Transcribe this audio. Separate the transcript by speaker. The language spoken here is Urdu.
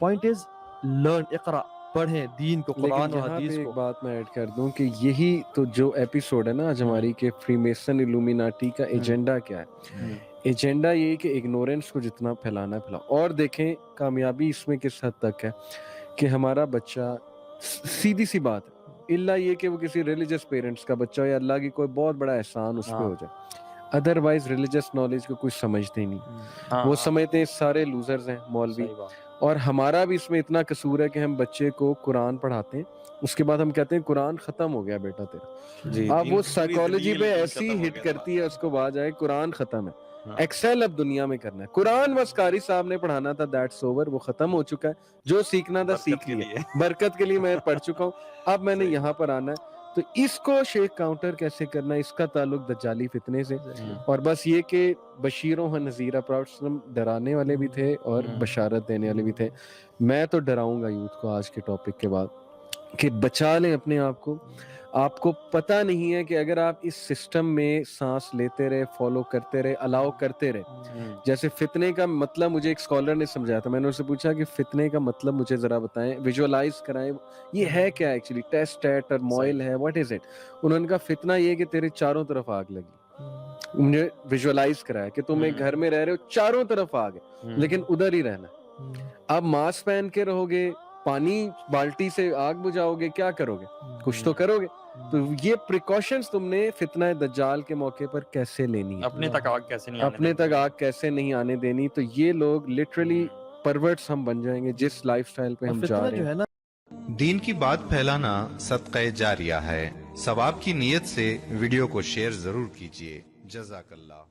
Speaker 1: point is learn, اقرا، پڑھیں دین کو، قرآن
Speaker 2: لیکن
Speaker 1: اور
Speaker 2: یہاں پہ
Speaker 1: حدیث
Speaker 2: ایک
Speaker 1: کو.
Speaker 2: بات میں ایڈ کر دوں کہ یہی تو جو ایپیسوڈ ہے نا آج ہماری کہ فری میسن الومیناٹی کا ایجنڈا کیا ہے. ایجنڈا یہ کہ اگنورینس کو جتنا پھیلانا ہے پھیلاؤ. اور دیکھیں کامیابی اس میں کس حد تک ہے کہ ہمارا بچہ، سیدھی سی بات ہے، اللہ یہ کہ وہ کسی ریلیجس پیرنٹس کا بچہ ہو یا اللہ کی کوئی بہت بڑا احسان اس پہ ہو جائے، ادروائز ریلیجس نالج کو کچھ سمجھتے نہیں. وہ سمجھتے ہیں سارے لوزرز ہیں مولوی. اور ہمارا بھی اس میں اتنا قصور ہے کہ ہم بچے کو قرآن پڑھاتے ہیں، اس کے بعد ہم کہتے ہیں قرآن ختم ہو گیا بیٹا تیرا. اب وہ سائیکالوجی پہ ایسی ہٹ کرتی ہے اس کو بعد جائے قرآن ختم ہے، ایکسل اب دنیا میں کرنا ہے. قرآن بس قاری صاحب نے پڑھانا تھا، دیٹس اوور، وہ ختم ہو چکا ہے. جو سیکھنا تھا سیکھ لیا، برکت کے لیے میں پڑھ چکا ہوں، اب میں نے یہاں پر آنا ہے. تو اس کو شیخ کاؤنٹر کیسے کرنا ہے، اس کا تعلق دجالی فتنے سے. اور بس یہ کہ بشیروں و نذیرہ، پراپٹ ڈرانے والے بھی تھے اور بشارت دینے والے بھی تھے. میں تو ڈراؤں گا یوتھ کو آج کے ٹاپک کے بعد کہ بچا لیں اپنے آپ کو. آپ کو پتہ نہیں ہے کہ اگر آپ اس سسٹم میں سانس لیتے رہے، فالو کرتے رہے، الاؤ کرتے رہے. جیسے فتنے کا مطلب مجھے ایک اسکالر نے سمجھایا تھا، میں نے اسے پوچھا کہ فتنے کا مطلب مجھے ذرا بتائیں، ویژوالائز کرائیں، یہ ہے کیا ایکچولی، ٹیسٹ ایٹ اور موائل ہے، واٹ از اٹ. انہوں نے کہا فتنہ یہ کہ تیرے چاروں طرف آگ لگی. مجھے ویژوالائز کرایا کہ تم ایک گھر میں رہ رہے ہو، چاروں طرف آگ ہے، لیکن ادھر ہی رہنا. اب ماسک پہن کے رہو گے، پانی بالٹی سے آگ بجھاؤ گے، کیا کرو گے؟ کچھ تو کرو گے. تو یہ پریکاشنز تم نے فتنہ دجال کے موقع پر کیسے لینی ہے،
Speaker 3: اپنے تک آگ کیسے نہیں آنے
Speaker 2: اپنے تک آگ کیسے نہیں آنے دینی. تو یہ لوگ لٹرلی پرورٹس ہم بن جائیں گے جس لائف سٹائل پہ ہم جا رہے ہیں.
Speaker 4: دین کی بات پھیلانا صدقہ جاریہ ہے. ثواب کی نیت سے ویڈیو کو شیئر ضرور کیجیے. جزاک اللہ.